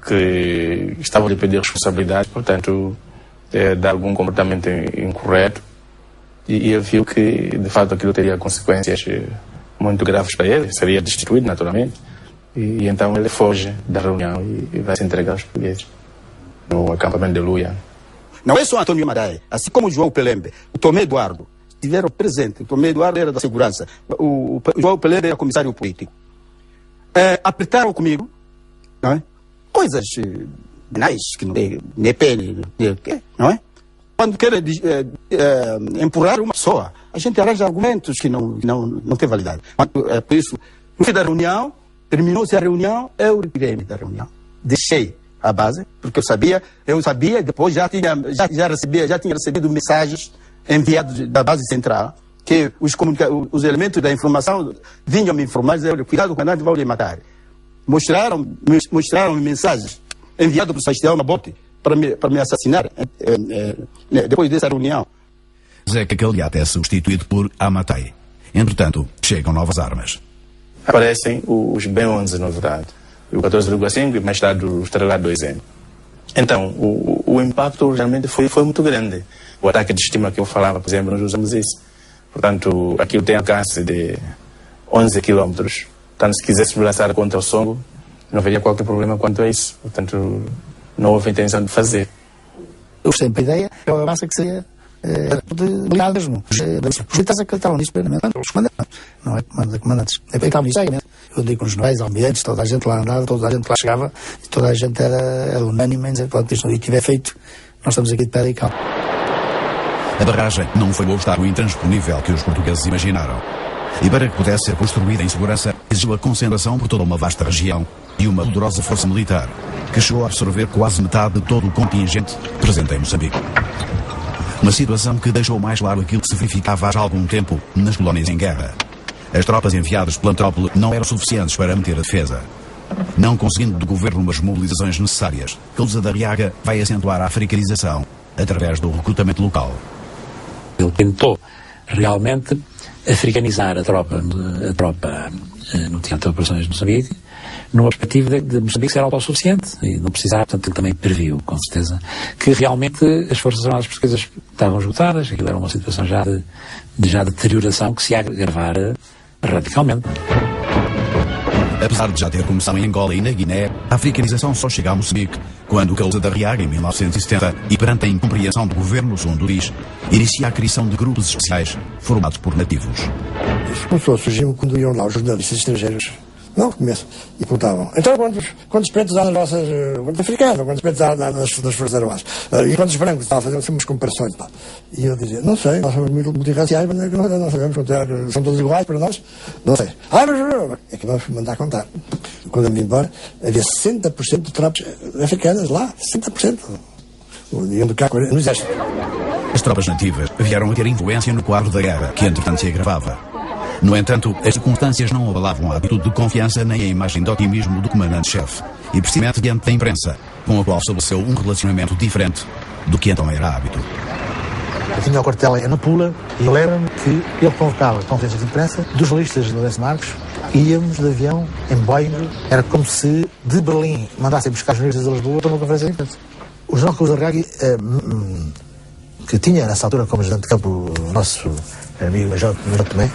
que estava a lhe pedir responsabilidade, portanto, de algum comportamento incorreto, e ele viu que, de fato, aquilo teria consequências muito graves para ele, seria destituído naturalmente, e então ele foge da reunião e vai se entregar aos portugueses no acampamento de Luya. Não é só Antônio Madaé, assim como o João Pelembe, o Tomé Eduardo estiveram presentes. O Tomé Eduardo era da segurança, o João Pelembe era comissário político. Apertaram comigo, não é? Coisas banais, que não tem nem pele, não é? Quando querem empurrar uma pessoa, a gente arranja argumentos que não têm validade. Por isso, no fim da reunião, terminou-se a reunião, eu retirei-me da reunião. Deixei a base, porque eu sabia, depois já tinha recebido mensagens enviadas da base central, que os elementos da informação vinham me informar, dizer, cuidado, o comandante vai lhe matar. Mostraram mensagens enviadas por Sebastião Mabote para me assassinar depois dessa reunião. Zeca Calhate é substituído por Amatai. Entretanto, chegam novas armas. Aparecem os B11, na verdade, o 14,5 e mais tarde o Estrela 2M. Então, o impacto realmente foi muito grande. O ataque de estima que eu falava, por exemplo, nós usamos isso. Portanto, aquilo tem alcance de 11 km. Portanto, se quisesse lançar contra o Songo, não haveria qualquer problema quanto a isso. Portanto, não houve intenção de fazer. Eu sempre a ideia é uma massa que seria de blindado mesmo. Os militares acreditavam nisso plenamente. Os comandantes, não é comandantes. Acreditavam nisso aí mesmo. Eu digo com os generais, almirantes, toda a gente lá andava, toda a gente lá chegava, e toda a gente era unânime em dizer, pronto, isto não tiver feito, nós estamos aqui de pé e calma. A barragem não foi o obstáculo intransponível que os portugueses imaginaram. E para que pudesse ser construída em segurança, exigiu a concentração por toda uma vasta região e uma poderosa força militar, que chegou a absorver quase metade de todo o contingente presente em Moçambique. Uma situação que deixou mais claro aquilo que se verificava há já algum tempo nas colónias em guerra. As tropas enviadas pela metrópole não eram suficientes para manter a defesa. Não conseguindo do governo umas mobilizações necessárias, Cousa da Riaga vai acentuar a africanização através do recrutamento local. Ele tentou realmente africanizar a tropa no Teatro de Operações de Moçambique, numa perspectiva de Moçambique ser autossuficiente e não precisar, portanto ele também previu, com certeza, que realmente as Forças Armadas Portuguesas estavam esgotadas, aquilo era uma situação já de deterioração que se ia agravar radicalmente. Apesar de já ter começado em Angola e na Guiné, a africanização só chega a Moçambique quando Cousa da Riaga, em 1970, e perante a incompreensão do governo, segundo diz, inicia a criação de grupos especiais formados por nativos. Isso começou a surgir quando iam lá os jornalistas estrangeiros. Não, começo. E perguntavam, então quantos pretos há nas vossas... quantos africanos, quantos pretos há nas Forças Armadas? E quantos brancos? Estavam a fazer umas comparações. Pá. E eu dizia, não sei, nós somos multirraciais, mas não sabemos contar, são todos iguais para nós? Não sei. Mas é que vamos mandar contar. Quando eu me embora, havia 60% de tropas africanas lá, 60%. Iam de cá no exército. As tropas nativas vieram a ter influência no quadro da guerra, que entretanto se agravava. No entanto, as circunstâncias não abalavam a atitude de confiança nem a imagem de otimismo do comandante-chefe, e precisamente diante da imprensa, com a qual estabeleceu um relacionamento diferente do que então era hábito. Eu tinha o quartel em Nampula e eu lembro-me que ele convocava conferências de imprensa dos jornalistas de Lourenço Marques, íamos de avião em Boeing, era como se de Berlim mandassem buscar jornalistas a Lisboa para uma conferência de imprensa. O general Cousa da Riaga, que tinha nessa altura como ajudante de campo o nosso amigo Major Tomé,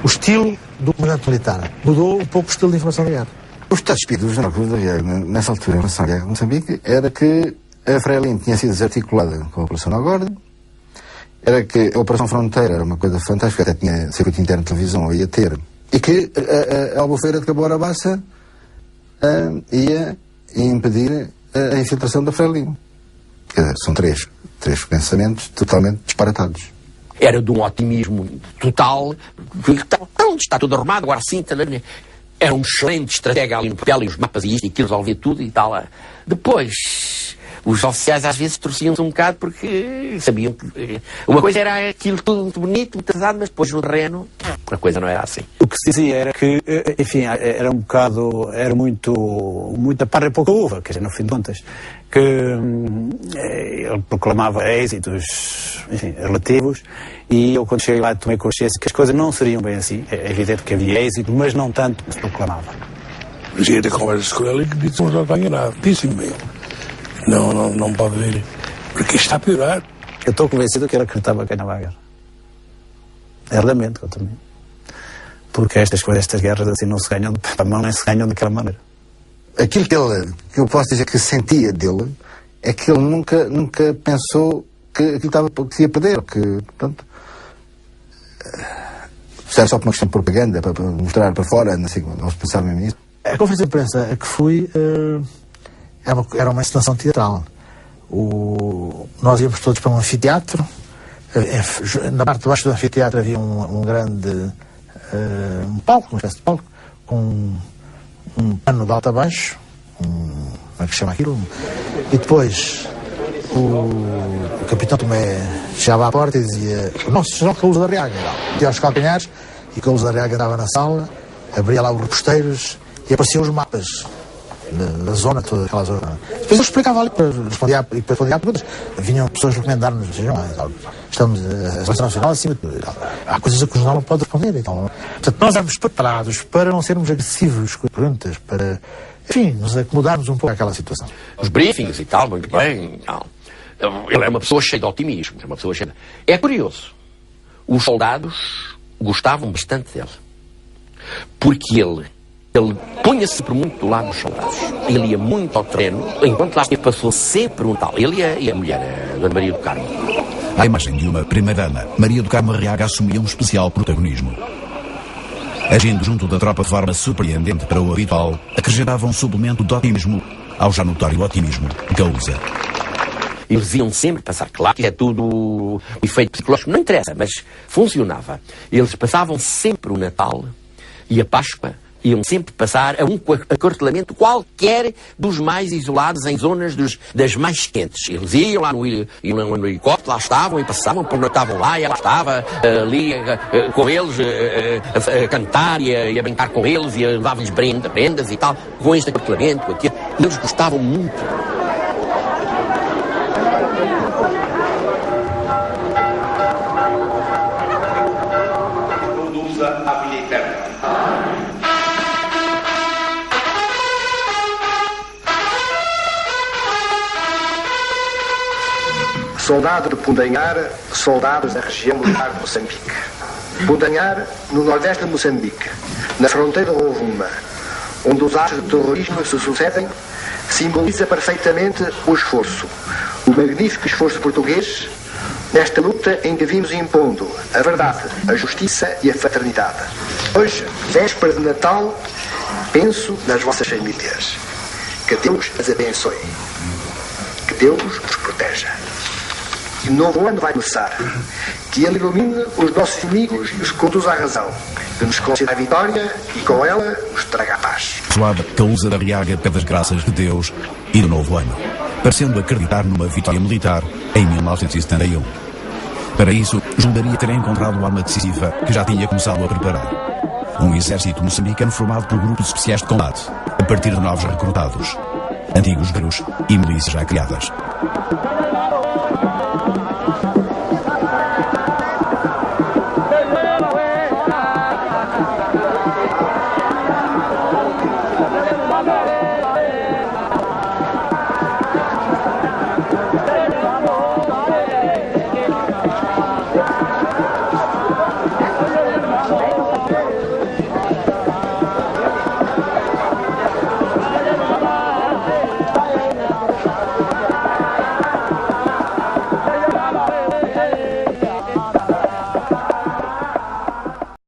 o estilo do comandante militar mudou um pouco o estilo de informação da guerra. O estado de espírito do general Cousa da Riaga nessa altura em relação à guerra de Moçambique era que a Frelimo tinha sido desarticulada com a Operação Algorde, era que a Operação Fronteira era uma coisa fantástica, até tinha circuito interno de televisão, ia ter, e que a Albufeira de Cabora Bassa ia impedir a infiltração da Frelimo. Quer dizer, são três pensamentos totalmente disparatados. Era de um otimismo total, está tudo arrumado, agora sim, era um excelente estratega ali no papel, e os mapas e isto e aquilo, resolvia tudo e tal. Depois, os oficiais às vezes torciam-se um bocado porque sabiam que uma coisa era aquilo tudo muito bonito, muito pesado, mas depois no terreno a coisa não era assim. O que se dizia era que, enfim, era um bocado, era muita parra e pouca uva, quer dizer, no fim de contas, que ele proclamava êxitos, enfim, relativos, e eu quando cheguei lá tomei consciência que as coisas não seriam bem assim. É evidente que havia êxito, mas não tanto como se proclamava. Eu cheguei a ter conversas com ele e que disse que não está enganado, disse-me bem. Não pode ver, porque está a piorar. Eu estou convencido que ele acreditava que ganhava a guerra. Realmente, eu também. porque estas guerras assim não se ganham, nem se ganham daquela maneira. Aquilo que eu posso dizer que sentia dele é que ele nunca pensou que aquilo que ia perder, que, portanto, era só por uma questão de propaganda, para mostrar para fora, não se pensava mesmo nisso. A conferência de imprensa a que fui era uma encenação teatral. Nós íamos todos para um anfiteatro. Na parte de baixo do anfiteatro havia um grande palco, uma espécie de palco, com um pano de alto a baixo, como é que se chama aquilo? E depois o capitão Tomé chegava à porta e dizia: "Nossa, João Caúso da Arriaga". Metia os calcanhares e Caúso da Arriaga andava na sala, abria lá os reposteiros e apareciam os mapas da zona toda, aquela zona. Depois eu explicava ali, respondia a perguntas. Vinham pessoas recomendar-nos: estamos a seleção nacional acima de tudo. Há coisas a que o jornal não pode responder e tal. Portanto, nós éramos preparados para não sermos agressivos com as perguntas, para, enfim, nos acomodarmos um pouco àquela situação. Os briefings e tal, muito bem. Tal. Ele é uma pessoa cheia de otimismo. É curioso. Os soldados gostavam bastante dele. Porque ele punha-se por muito do lado dos soldados. Ele ia muito ao terreno, enquanto lá esteve, passou sempre um tal. Ele e a mulher, a Dona Maria do Carmo. À imagem de uma primeira-dama, Maria do Carmo Arriaga assumia um especial protagonismo. Agindo junto da tropa de forma surpreendente para o habitual, acrescentava um suplemento de otimismo ao já notório otimismo de Caúza. Eles iam sempre passar, claro que é tudo efeito psicológico, não interessa, mas funcionava. Eles passavam sempre o Natal e a Páscoa, iam sempre passar a um acartelamento qualquer dos mais isolados em zonas das mais quentes. Eles iam lá no helicóptero, lá estavam e passavam, estavam lá e ela estava ali com eles a cantar e a brincar com eles e dava-lhes prendas e tal, com este acartelamento, aquilo. Eles gostavam muito. Soldado de Pundanhar, soldados da região militar de Moçambique. Pundanhar, no nordeste de Moçambique, na fronteira de Rovuma, onde os atos de terrorismo se sucedem, simboliza perfeitamente o esforço, o magnífico esforço português, nesta luta em que vimos impondo a verdade, a justiça e a fraternidade. Hoje, véspera de Natal, penso nas vossas famílias. Que Deus as abençoe. Que Deus os proteja. Que o novo ano vai começar. Que Ele ilumine os nossos inimigos e os conduza à razão. Que nos conceda a vitória e com ela nos traga a paz. Suave, Caúza da Arriaga pede as graças de Deus e do novo ano, parecendo acreditar numa vitória militar em 1971. Para isso, julgaria ter encontrado a arma decisiva que já tinha começado a preparar. Um exército moçambicano formado por grupos especiais de combate, a partir de novos recrutados, antigos guerreiros e milícias já criadas.